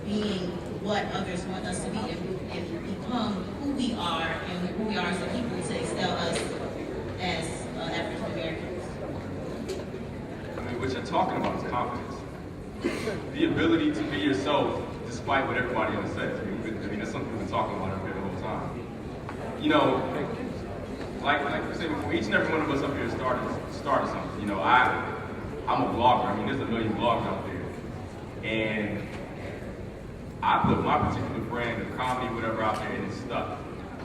being what others want us to be and become who we are and who we are so people to excel us as African Americans. I mean, what you're talking about is confidence. The ability to be yourself despite what everybody else says. I mean, that's something we've been talking about up here the whole time. You know, like we said before, each and every one of us up here started something. You know, I'm a blogger. I mean, there's a million blogs out there. And I put my particular brand of comedy, whatever, out there, and it's stuck.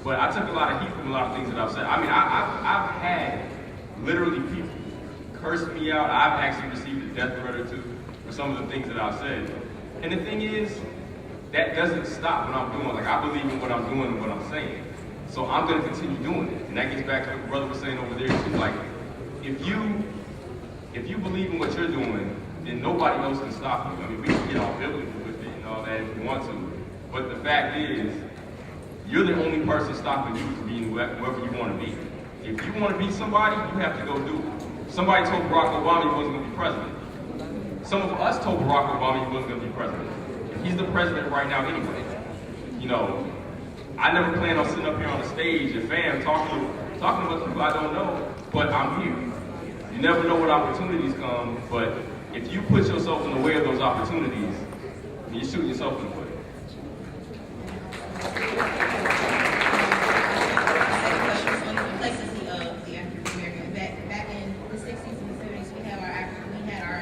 But I took a lot of heat from a lot of things that I've said. I mean, I've had literally people curse me out. I've actually received a death threat or two for some of the things that I've said. And the thing is, that doesn't stop what I'm doing. Like, I believe in what I'm doing and what I'm saying. So I'm gonna continue doing it. And that gets back to what the brother was saying over there too. Like, if you believe in what you're doing, then nobody else can stop you. I mean, we can get all biblical with it and all that if you want to. But the fact is, you're the only person stopping you from being whoever you want to be. If you want to be somebody, you have to go do it. Somebody told Barack Obama he wasn't going to be president. Some of us told Barack Obama he wasn't going to be president. And he's the president right now anyway. You know, I never plan on sitting up here on the stage at FAM talking about people I don't know, but I'm here. You never know what opportunities come, but if you put yourself in the way of those opportunities, you're shooting yourself in the foot. Back in the 60s and the 70s, we had our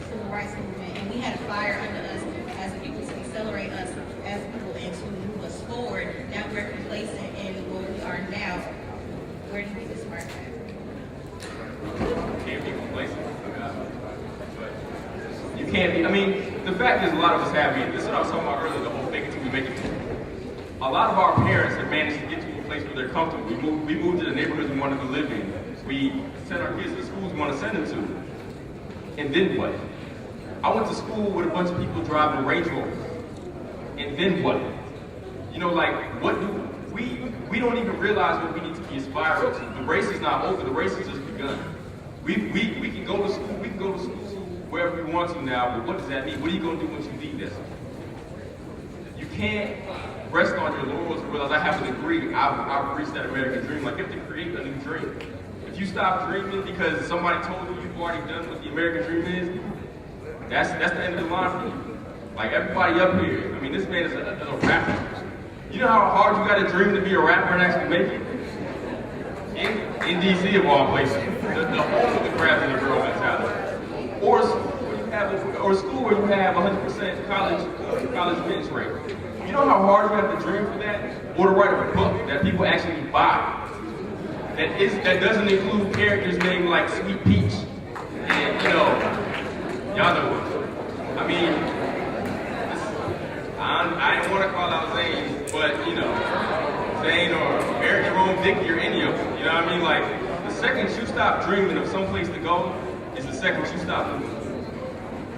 civil rights movement, and we had a fire under us as people to accelerate us as people and to move us forward. Now we're complacent in where we are now. Where do you think this mark at? Can't be complacent. You can't be. I mean, the fact is, a lot of us have been. This is what I was talking about earlier. The whole fake it till we make it. A lot of our parents have managed to get to a place where they're comfortable. We moved to the neighborhoods we wanted to live in. We sent our kids to schools we want to send them to. And then what? I went to school with a bunch of people driving Range Rovers. And then what? You know, like, what do we don't even realize what we need to be aspiring to. The race is not over. The race has just begun. We can go to school. We can go to school wherever we want to now. But what does that mean? What are you going to do once you leave this? You can't rest on your laurels and realize I have a degree. I've reached that American dream. Like, you have to create a new dream. If you stop dreaming because somebody told you you've already done what the American dream is, that's the end of the line for you. Like, everybody up here, I mean, this man is a rapper. You know how hard you got to dream to be a rapper and actually make it? In D.C. of all places, the home of the crabs and the girl mentality. Or a school where you have 100% college admittance rate. You know how hard you have to dream for that? Or to write a book that people actually buy. That doesn't include characters named like Sweet Peach. And, you know, y'all know what. I mean, I didn't want to call out Zane, but, you know, Zane or Eric Jerome Dickey or any of them. You know what I mean? Like, the second you stop dreaming of someplace to go is the second you stop moving.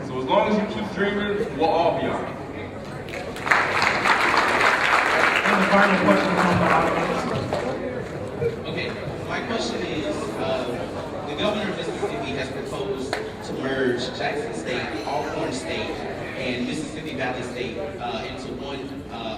So as long as you keep dreaming, we'll all be all right. And the final question from the audience. Okay, my question is, the governor of Mississippi has proposed to merge Jackson State, Alcorn State, and Mississippi Valley State into one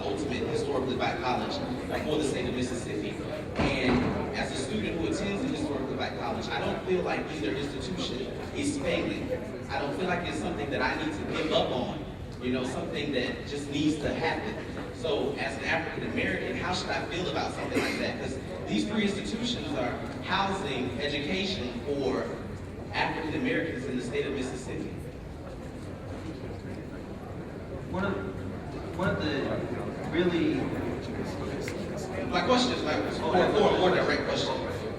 ultimate historically black college for the state of Mississippi. And as a student who attends a historically black college, I don't feel like either institution is failing. I don't feel like it's something that I need to give up on, you know, something that just needs to happen. So as an African American, how should I feel about something like that? Because these three institutions are housing, education for African Americans in the state of Mississippi. One of the really... My question is, more direct question.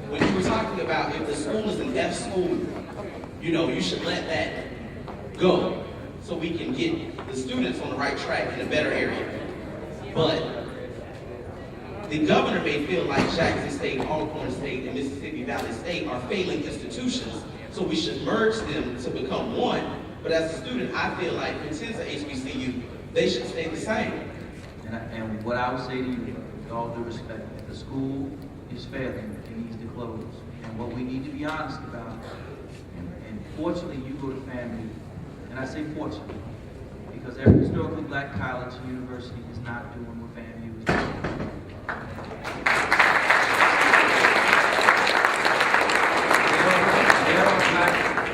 When you were talking about if the school is an F school, you know, you should let that go so we can get the students on the right track in a better area. But the governor may feel like Jackson State, Alcorn State, and Mississippi Valley State are failing institutions, so we should merge them to become one. But as a student, I feel like since the HBCU, they should stay the same. And what I would say to you, with all due respect, if the school is failing, it needs to close. And what we need to be honest about, and fortunately you go to FAMU, and I say fortunately, because every historically black college and university is not doing what FAMU is doing.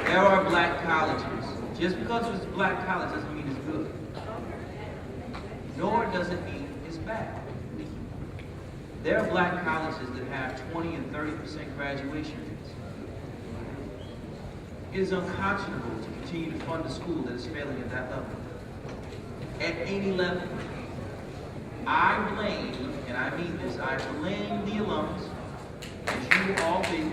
There are black colleges. Just because it's a black college doesn't mean it's good. Nor does it mean it's bad. There are black colleges that have 20 and 30% graduation rates. It is unconscionable to continue to fund a school that is failing at that level. At any level. I blame, and I mean this, I blame the alums, as you all do,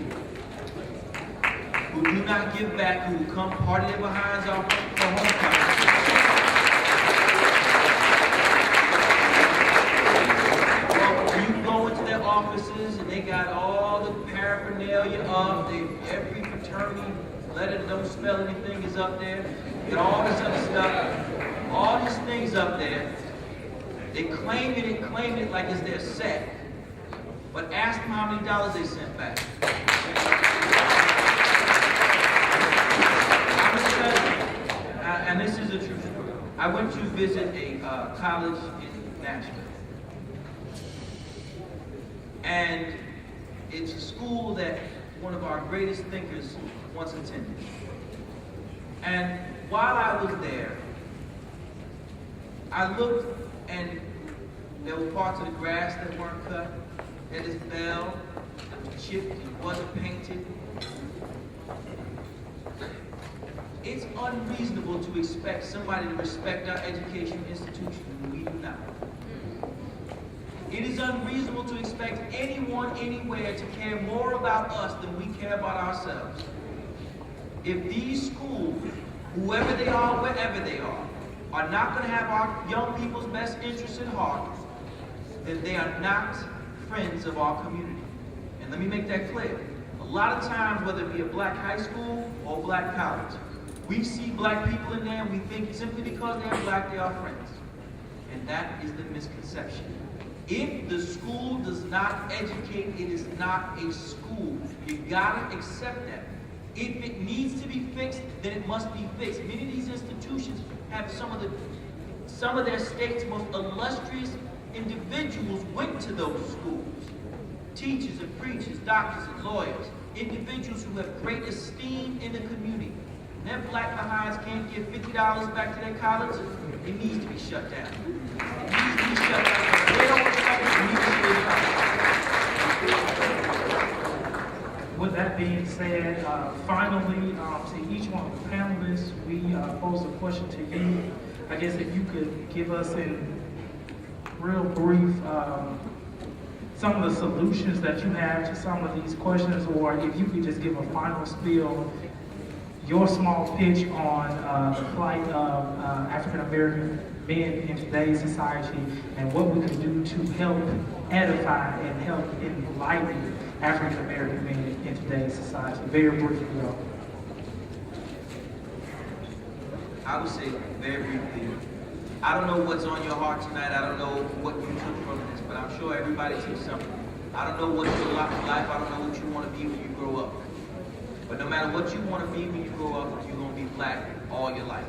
who do not give back, who come party their behinds off for homecoming. Offices and they got all the paraphernalia up. Every fraternity letter that don't spell anything is up there. Got all this other stuff, all these things up there. They claim it like it's their set. But ask them how many dollars they sent back. I'm gonna tell you, and this is a true story. I went to visit a college in Nashville. And it's a school that one of our greatest thinkers once attended. And while I was there, I looked and there were parts of the grass that weren't cut. There was bell, it was chipped, it wasn't painted. It's unreasonable to expect somebody to respect our education institution when we do not. It is unreasonable to expect anyone anywhere to care more about us than we care about ourselves. If these schools, whoever they are, wherever they are not going to have our young people's best interests at heart, then they are not friends of our community. And let me make that clear. A lot of times, whether it be a black high school or black college, we see black people in there and we think simply because they're black, they are friends. And that is the misconception. If the school does not educate, it is not a school. You gotta accept that. If it needs to be fixed, then it must be fixed. Many of these institutions have some of their state's most illustrious individuals went to those schools. Teachers and preachers, doctors and lawyers, individuals who have great esteem in the community. And their black behinds can't give $50 back to their college. It needs to be shut down. It needs to be shut down. They don't respect it, it needs to be shut down. With that being said, finally, to each one of the panelists, we pose a question to you. I guess if you could give us in real brief some of the solutions that you have to some of these questions, or if you could just give a final spiel, your small pitch on the plight of African American men in today's society and what we can do to help edify and help enlighten African American men in today's society. Very briefly, though. I would say very briefly, I don't know what's on your heart tonight. I don't know what you took from this, but I'm sure everybody took something. I don't know what your life, I don't know what you want to be when you grow up. But no matter what you want to be when you grow up, you're going to be black all your life.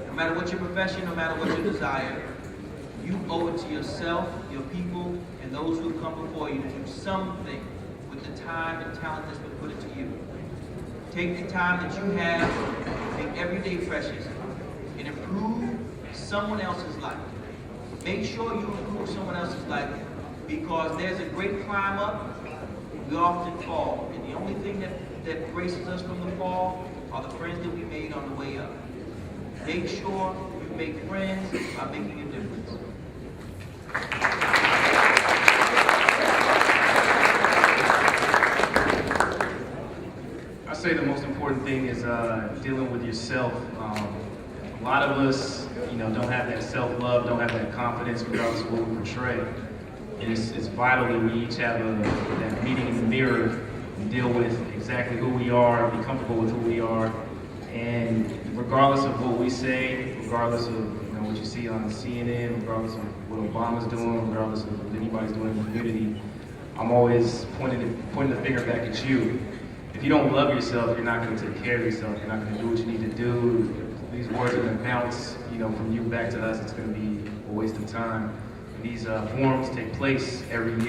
No matter what your profession, no matter what your desire, you owe it to yourself, your people, and those who come before you to do something with the time and talent that's been put into you. Take the time that you have, make every day precious, and improve someone else's life. Make sure you improve someone else's life, because there's a great climb up, we often fall. And the only thing that braces us from the fall are the friends that we made on the way up. Make sure you make friends by making a difference. I say the most important thing is dealing with yourself. A lot of us, don't have that self-love, don't have that confidence, regardless of what we portray. And it's vital that we each have that meeting in the mirror and deal with exactly who we are, be comfortable with who we are. And regardless of what we say, regardless of what you see on CNN, regardless of what Obama's doing, regardless of what anybody's doing in the community, I'm always pointing the finger back at you. If you don't love yourself, you're not going to take care of yourself. You're not going to do what you need to do. these words are going to bounce, from you back to us. It's going to be a waste of time. These forums take place every year.